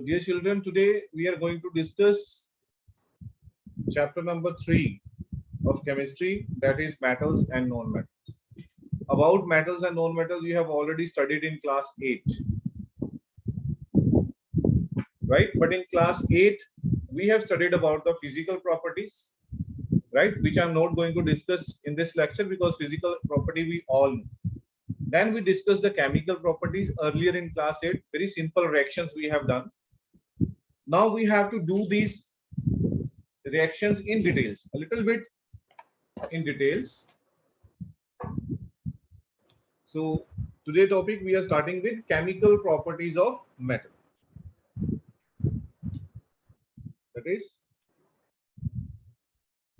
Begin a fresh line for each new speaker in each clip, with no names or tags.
Dear children, today we are going to discuss chapter number 3 of chemistry, that is metals and non-metals. About metals and non-metals, you have already studied in class 8, right? But in class 8, we have studied about the physical properties, right? Which I'm not going to discuss in this lecture because physical property we all know. Then we discussed the chemical properties earlier in class 8, very simple reactions we have done. Now we have to do these reactions in details, a little bit in details. So today topic we are starting with chemical properties of metal. That is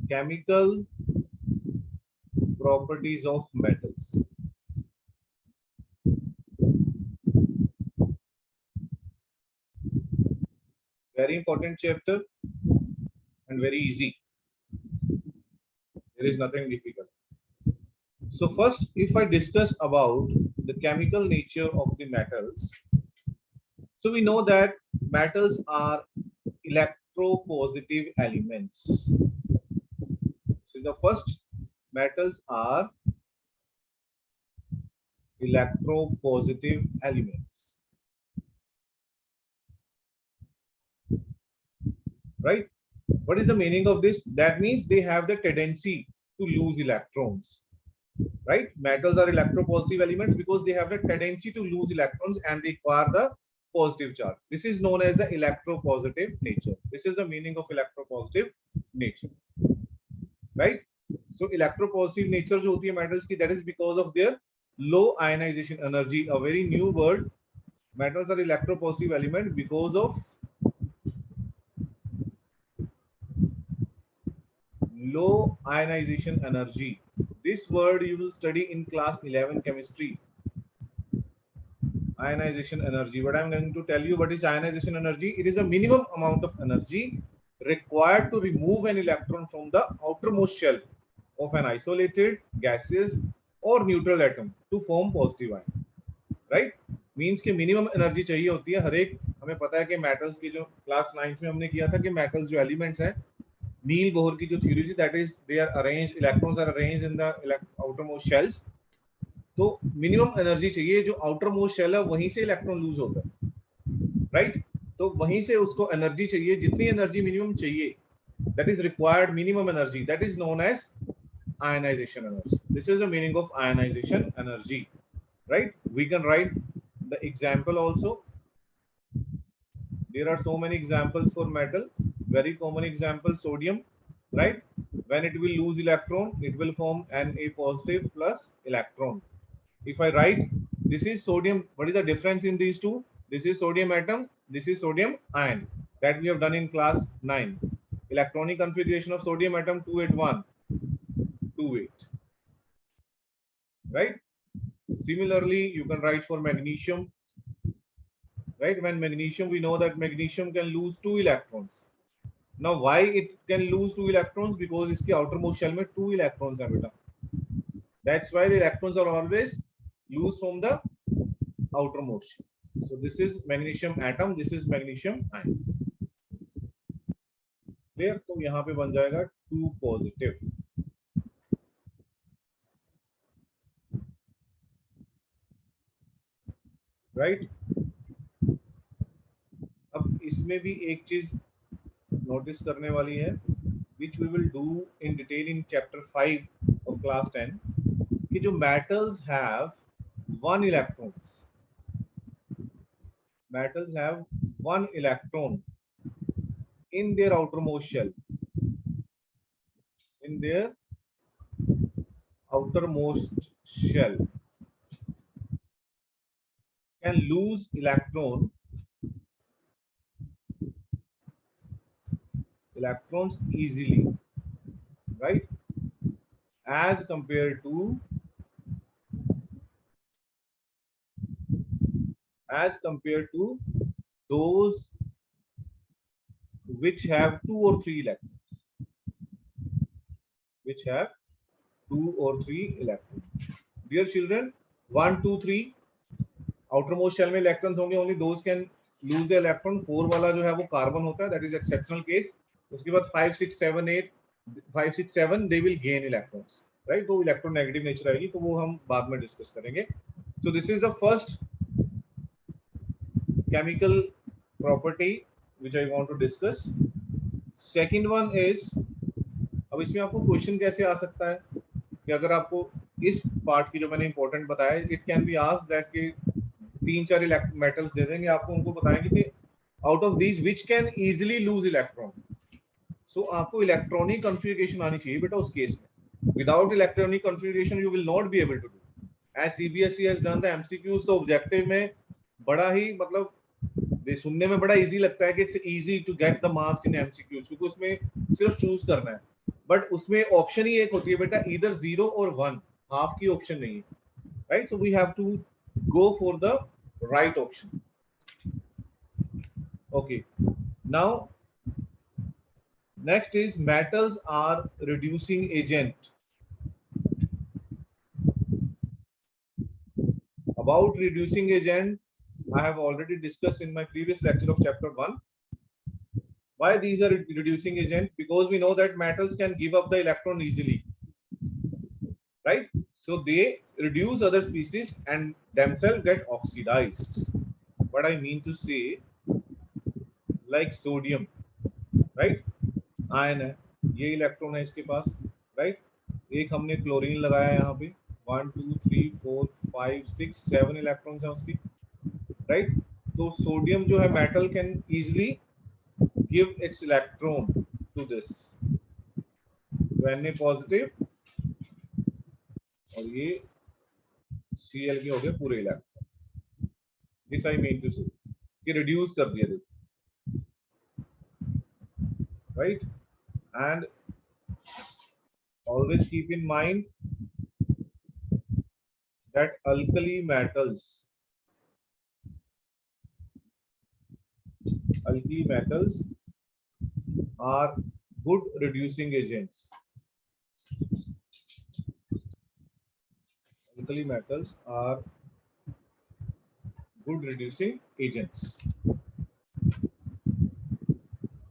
chemical properties of metals. Very important chapter and very easy. There is nothing difficult. So first, if I discuss about the chemical nature of the metals, so we know that metals are electropositive elements. So the first, metals are electropositive elements, right? What is the meaning of this? That means they have the tendency to lose electrons, right? Metals are electropositive elements because they have the tendency to lose electrons and they require the positive charge. This is known as the electropositive nature. This is the meaning of electropositive nature, right? So electropositive nature जो होती है metals की, that is because of their low ionization energy. A very new word. Metals are electropositive element because of low ionization energy. This word you will study in class 11 chemistry. Ionization energy. What I'm going to tell you, what is ionization energy? It is a minimum amount of energy required to remove an electron from the outermost shell of an isolated, gaseous or neutral atom to form positive ion. Right? Means कि minimum energy चाहिए होती है हर एक. हमें पता है कि metals की जो class 9th में हमने किया था कि metals जो elements हैं, नील बोहर की जो theory थी, that is they are arranged, electrons are arranged in the outermost shells. तो मिनिमम एनर्जी चाहिए, जो आउटर मोस्ट शेल है वहीं से इलेक्ट्रॉन लूज होता है, राइट? तो वहीं से उसको एनर्जी चाहिए, जितनी एनर्जी मिनिमम चाहिए, that is required minimum energy, that is known as ionisation energy. This is the meaning of ionisation energy, right? We can write the example also. There are so many examples for metal. Very common example, sodium, right? When it will lose electron, it will form Na positive plus electron. If I write this is sodium, what is the difference in these two? This is sodium atom, this is sodium ion, that we have done in class 9. Electronic configuration of sodium atom 281, 28, right? Similarly, you can write for magnesium, right? When magnesium, we know that magnesium can lose 2 electrons. Now why it can lose 2 electrons? Because इसके outermost shell में 2 electrons हैं बेटा. That's why the electrons are always loose from the outermost shell. So this is magnesium atom, this is magnesium ion. Clear? तो यहाँ पे बन जाएगा 2 positive. Right? अब इसमें भी एक चीज नोटिस करने वाली है, which we will do in detail in chapter 5 of class 10, कि जो metals have 1 electrons. Metals have 1 electron in their outermost shell. In their outermost shell can lose electrons easily, right? As compared to those which have 2 or 3 electrons, which have 2 or 3 electrons. Dear children, 1, 2, 3 outermost shell में electrons होंगे, only those can lose the electron. 4 वाला जो है वो carbon होता है, that is exceptional case. उसके बाद 5 6 7 8 5 6 7 they will gain electrons, right? तो electronegative nature आएगी, तो वो हम बाद में डिस्कस करेंगे. So this is the first chemical property which I want to discuss. Second one is, अब इसमें आपको क्वेश्चन कैसे आ सकता है कि अगर आपको इस पार्ट की जो मैंने इंपॉर्टेंट बताया, it can be asked that कि 3-4 मेटल्स दे देंगे आपको, उनको बताएंगे कि out of these which can easily lose electron. So आपको इलेक्ट्रॉनिक कॉन्फ़िगरेशन आनी चाहिए बेटा उस केस में. Without electronic configuration you will not be able to do. As CBSE has done the MCQs, तो ऑब्जेक्टिव में बड़ा ही मतलब सुनने में बड़ा इजी लगता है कि it's easy to get the marks in MCQs, क्योंकि उसमें सिर्फ चूज करना है. बट उसमें ऑप्शन ही एक होती है बेटा, इधर 0 और 1, हाफ की ऑप्शन नहीं है, right? So we have to go for the right option. Okay, now next is metals are reducing agent. About reducing agent, I have already discussed in my previous lecture of chapter 1. Why these are reducing agent? Because we know that metals can give up the electron easily, right? So they reduce other species and themselves get oxidized. What I mean to say, like sodium, right? Ion है, ये electron है इसके पास, right? एक हमने chlorine लगाया यहाँ पे, 1 2 3 4 5 6 7 electrons हैं उसकी, राइट? तो सोडियम जो है metal can easily give its electron to this, Na positive, और ये Cl के हो गए पूरे electron. This I mean to say कि रिड्यूस कर दिया this, right? And always keep in mind that alkali metals are good reducing agents. Alkali metals are good reducing agents,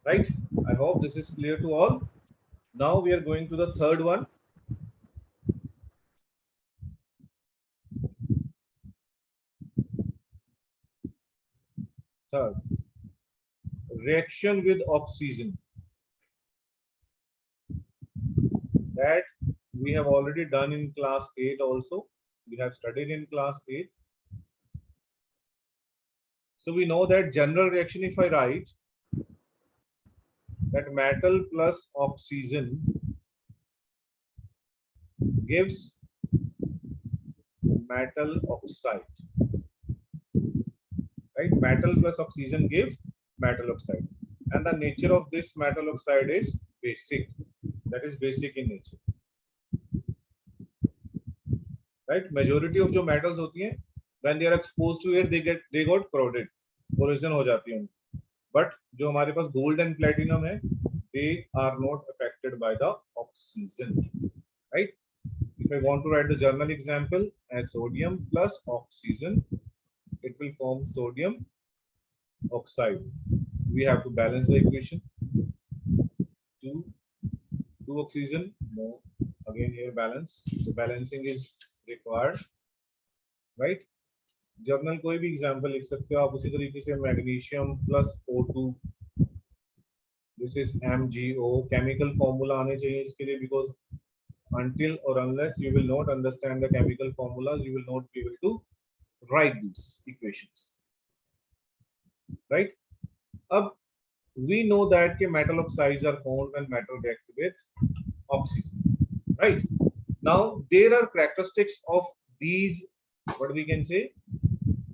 right? I hope this is clear to all. Now we are going to the third one. Third, reaction with oxygen. That we have already done in class 8 also. We have studied in class 8. So we know that general reaction, if I write that metal plus oxygen gives metal oxide, right? Metal plus oxygen gives metal oxide, and the nature of this metal oxide is basic, that is basic in nature, right? Majority of जो metals होती हैं, when they are exposed to air, they got corroded, corrosion हो जाती है. But जो हमारे पास gold and platinum है, they are not affected by the oxygen, right? If I want to write the general example as sodium plus oxygen, it will form sodium oxide. We have to balance the equation. Two oxygen, no, again here balance. So balancing is required, right? Journal कोई भी example लिख सकते हो आप, उसी तरीके से magnesium plus O2, this is MgO. Chemical formula आने चाहिए इसके लिए, because until or unless you will not understand the chemical formulas, you will not be able to write these equations, right? Ab we know that metal oxides are formed when metal react with oxygen, right? Now there are characteristics of these, what we can say,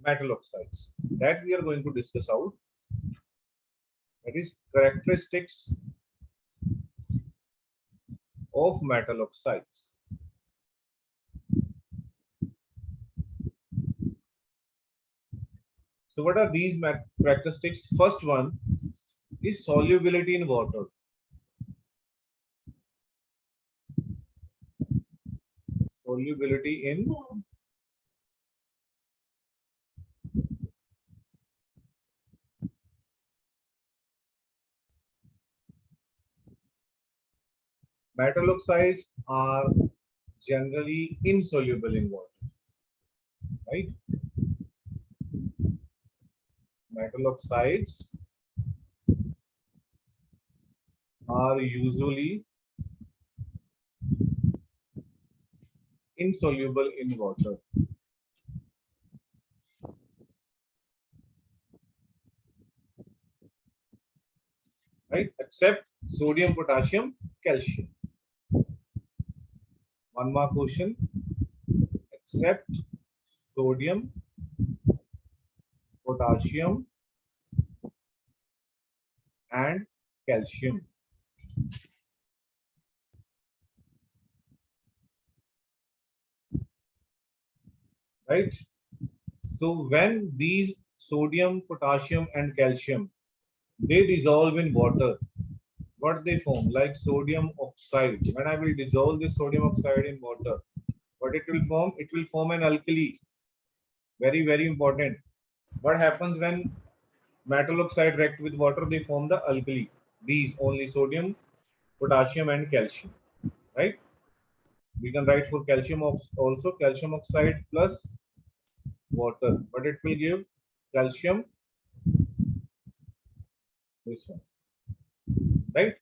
metal oxides, that we are going to discuss out. That is characteristics of metal oxides. So what are these characteristics? First one is solubility in water. Solubility in Metal oxides are generally insoluble in water, right? Metal oxides are usually insoluble in water, right? Except sodium, potassium, calcium. One more question. Except sodium, potassium, and calcium. Right? So when these sodium, potassium, and calcium, they dissolve in water, what they form? Like sodium oxide. When I will dissolve this sodium oxide in water, what it will form? It will form an alkali. Very, very important. What happens when metal oxide react with water? They form the alkali. These only sodium, potassium, and calcium. Right? We can write for calcium also calcium oxide plus water, but it will give calcium, this one, right?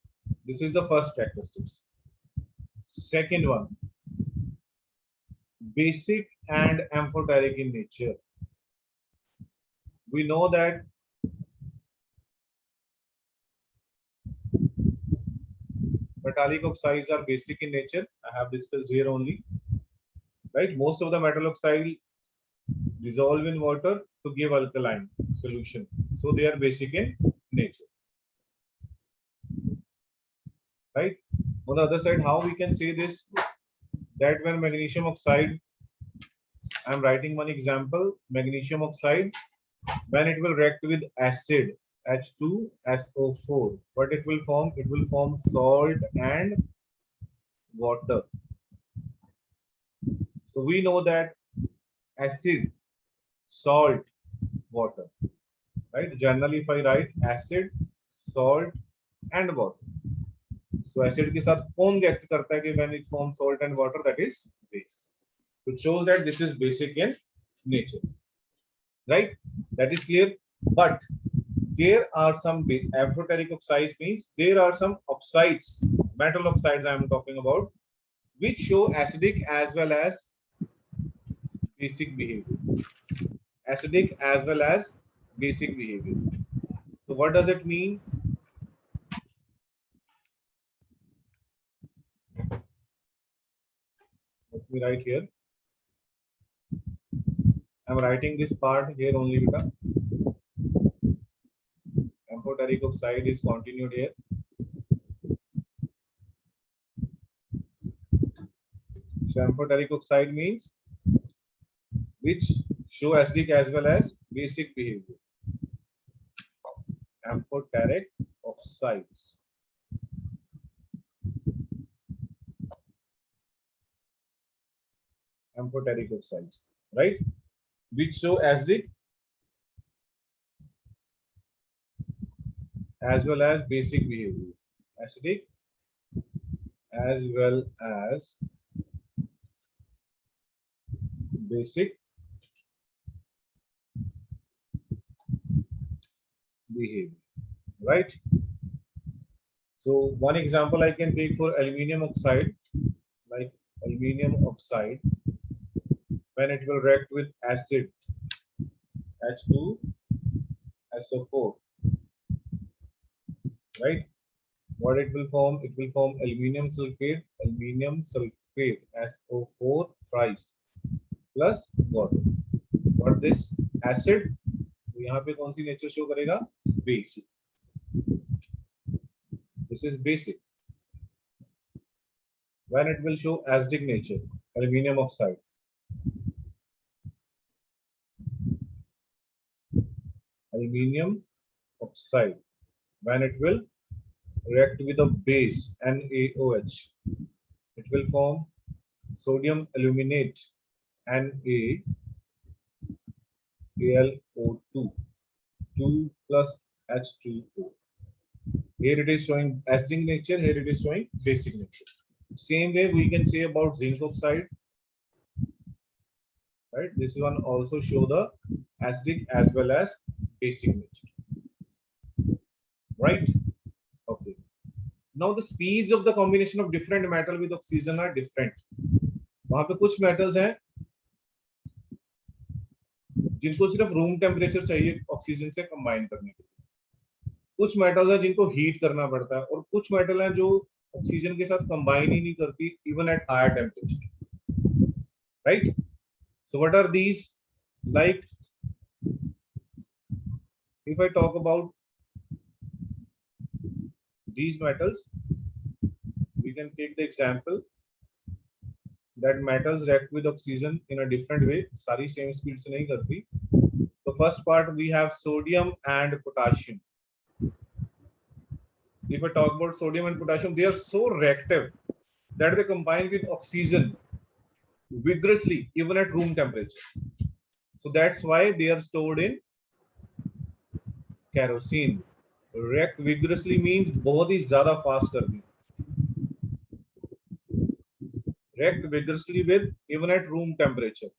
This is the first characteristics. Second one, basic and amphoteric in nature. We know that metallic oxides are basic in nature. I have discussed here only, right? Most of the metal oxide dissolve in water to give alkaline solution, so they are basic in nature, right? On the other side, how we can say this, that when magnesium oxide, I'm writing one example, magnesium oxide, when it will react with acid H2SO4, what it will form? It will form salt and water. So we know that acid, salt, water, right? Generally, if I write acid, salt, and water, so acid के साथ कौन react करता है कि when it forms salt and water, that is base. It shows that this is basic in nature, right? That is clear. But there are some amphoteric oxides, means there are some oxides, metal oxides I am talking about, which show acidic as well as basic behavior. Acidic as well as basic behavior. So what does it mean? Let me write here. I am writing this part here only, beta. Amphoteric oxide is continued here. So amphoteric oxide means which show acidic as well as basic behavior. Amphoteric oxides. Amphoteric oxides, right? Which show acidic as well as basic behavior. Acidic as well as basic behavior, right? So one example I can take for aluminium oxide, like aluminium oxide, when it will react with acid H2SO4, right? What it will form? It will form aluminium sulfate SO4 thrice plus water. What this acid? तो यहाँ पे कौन see nature show करेगा? Basic. This is basic. When it will show acidic nature, aluminium oxide. Aluminium oxide, when it will react with a base NaOH, it will form sodium aluminate NaAlO2 2 plus H2O. Here it is showing acidic nature, here it is showing basic nature. Same way we can say about zinc oxide, right? This one also show the acidic as well as basic nature, right? Okay. Now the speeds of the combination of different metal with oxygen are different. वहां पे कुछ metals हैं जिनको सिर्फ room temperature चाहिए oxygen से combine करने के लिए, कुछ मेटल्स हैं जिनको हीट करना पड़ता है, और कुछ मेटल हैं जो ऑक्सीजन के साथ कंबाइन ही नहीं करती even at higher temperature, right? So what are these? Like if I talk about these metals, we can take the example that metals react with oxygen in a different way. सारी same speed से नहीं करती. The first part we have sodium and potassium. If I talk about sodium and potassium, they are so reactive that they combine with oxygen vigorously even at room temperature. So that's why they are stored in kerosene. React vigorously means बहुत ही ज़्यादा fast करती. React vigorously with even at room temperature.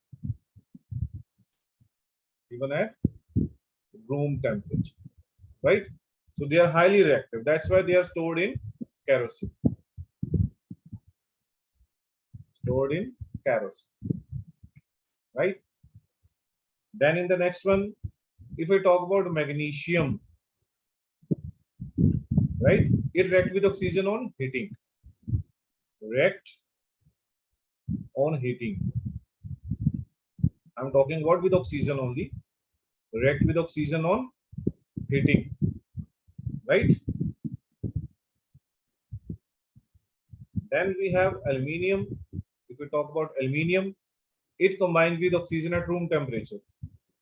Even at room temperature, right? So they are highly reactive. That's why they are stored in kerosene. Stored in kerosene, right? Then in the next one, if I talk about magnesium, right? It react with oxygen on heating. React on heating. I'm talking about with oxygen only. React with oxygen on heating, right? Then we have aluminium. If we talk about aluminium, it combines with oxygen at room temperature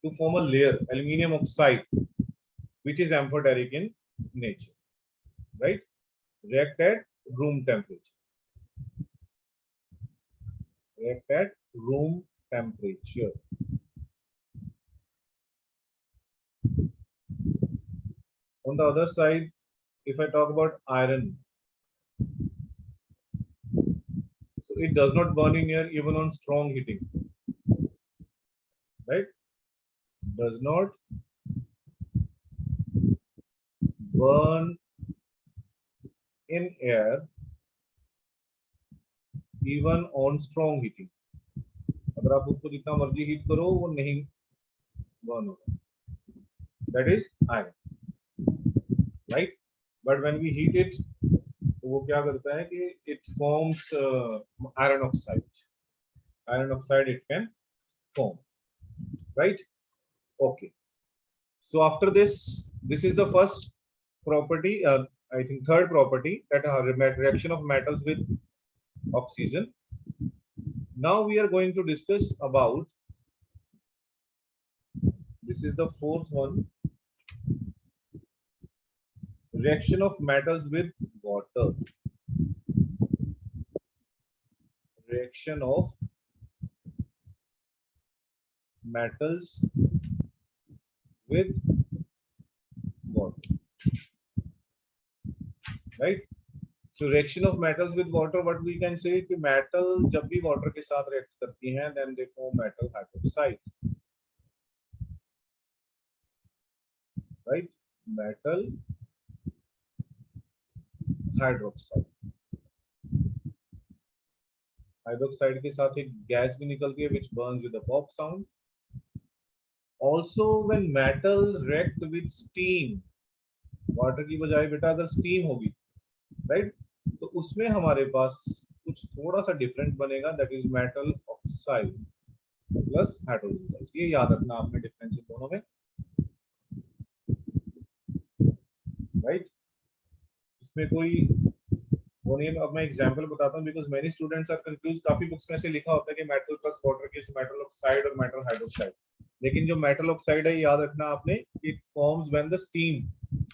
to form a layer, aluminium oxide, which is amphoteric in nature, right? React at room temperature. React at room temperature. On the other side, if I talk about iron, so it does not burn in air even on strong heating, right? Does not burn in air even on strong heating. अगर आप उसको जितना मर्जी heat करो वो नहीं burn होगा. That is iron, right? But when we heat it, तो वो क्या करता है कि it forms iron oxide. Iron oxide it can form, right? Okay. So after this, this is the first property. I think third property, that reaction of metals with oxygen. Now we are going to discuss about, this is the fourth one, reaction of metals with water. Reaction of metals with water, right? So reaction of metals with water, what we can say कि metal जब भी water के साथ react करती हैं, then they form metal hydroxide, right? Metal hydroxide. Hydroxide के साथ एक gas भी निकलती है which burns with a pop sound. Also when metal react with steam, water की बजाय बेटा अगर steam होगी, right? तो उसमें हमारे पास कुछ थोड़ा सा डिफरेंट बनेगा, that is metal oxide plus hydrogen gas. ये याद रखना आपने डिफरेंस इन दोनों में, राइट? इसमें कोई वो नहीं. अब मैं एग्जांपल बताता हूँ because many students are confuse. काफी बुक्स में से लिखा होता है कि मेटल प्लस वाटर की मेटल ऑक्साइड और मेटल हाइड्रोक्साइड, लेकिन जो मेटल ऑक्साइड है याद रखना आपने, it forms when the steam,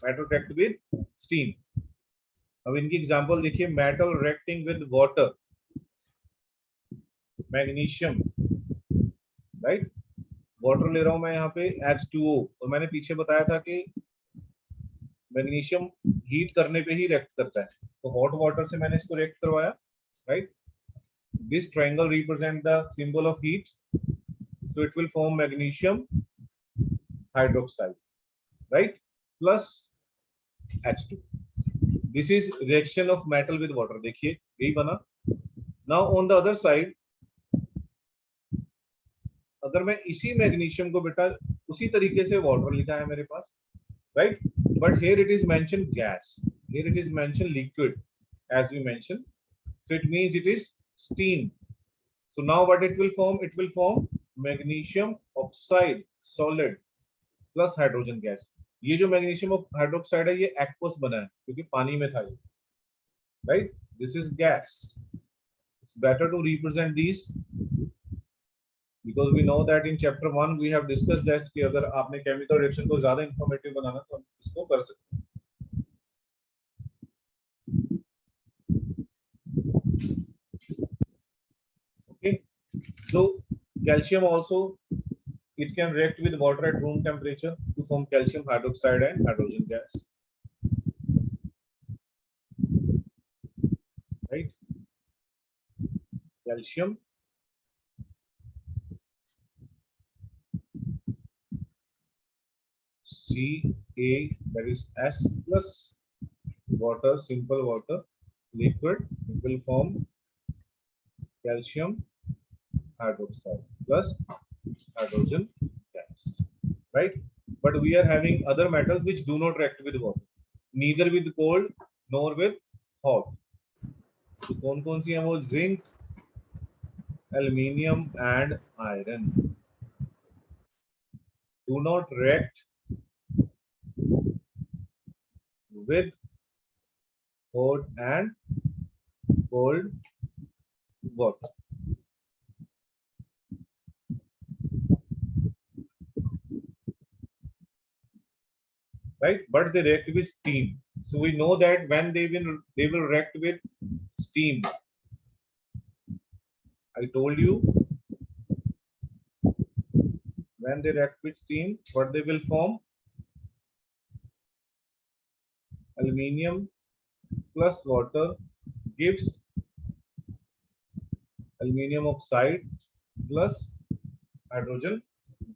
metal react with steam. अब इनकी एग्जांपल देखिए, metal reacting with water, magnesium, right? Water ले रहा हूं मैं यहाँ पे H2O, और मैंने पीछे बताया था कि मैग्नीशियम हीट करने पे ही रिएक्ट करता है, तो हॉट वाटर से मैंने इसको रिएक्ट करवाया, right? This triangle represents the symbol of heat, so it will form magnesium hydroxide, right? Plus H2. This is reaction of metal with water. देखिए यही बना. Now on the other side, अगर मैं इसी मैग्नीशियम को बेटा उसी तरीके से वाटर लिखा है मेरे पास, right? But here it is mentioned gas. Here it is mentioned liquid, as we mentioned. So it means it is steam. So now what it will form? It will form magnesium oxide solid plus hydrogen gas. ये जो magnesium hydroxide है ये aqueous बना है क्योंकि पानी में था ये, right? This is gas. It's better to represent this because we know that in chapter 1 we have discussed that कि अगर आपने केमिकल रिएक्शन को ज्यादा इंफॉर्मेटिव बनाना तो हम इसको कर सकते हैं. Okay, so calcium also it can react with water at room temperature to form calcium hydroxide and hydrogen gas, right? Calcium Ca, that is S plus water, simple water, liquid, it will form calcium hydroxide plus hydrogen gas, right? But we are having other metals which do not react with water, neither with cold nor with hot. So कौन-कौन सी हैं वो? Zinc, aluminium and iron do not react with hot and cold water. Right, but they react with steam. So we know that when they will react with steam. I told you when they react with steam, what they will form? Aluminium plus water gives aluminium oxide plus hydrogen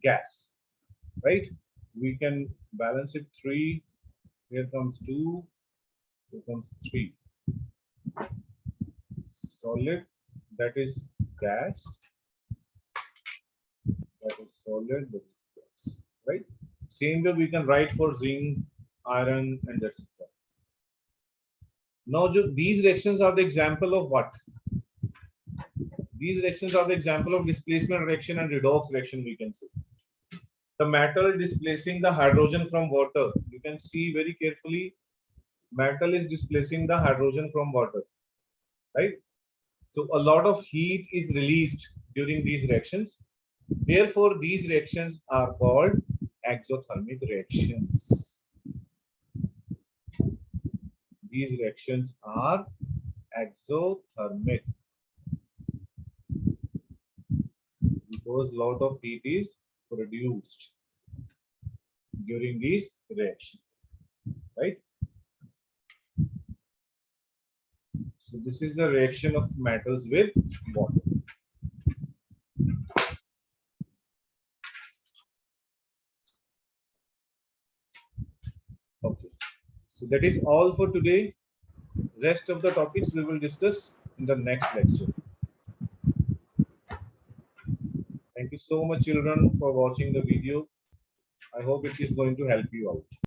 gas, right? We can balance it 3. Here comes 2. Here comes 3. Solid, that is gas. That is solid, that is gas, right? Same way we can write for zinc, iron, and etc. Now, these reactions are the example of what? These reactions are the example of displacement reaction and redox reaction, we can say. The metal displacing the hydrogen from water. You can see very carefully, metal is displacing the hydrogen from water, right? So a lot of heat is released during these reactions. Therefore, these reactions are called exothermic reactions. These reactions are exothermic because a lot of heat is produced during these reactions, right? So this is the reaction of metals with water. Okay, so that is all for today. Rest of the topics we will discuss in the next lecture. Thank you so much, children, for watching the video. I hope it is going to help you out.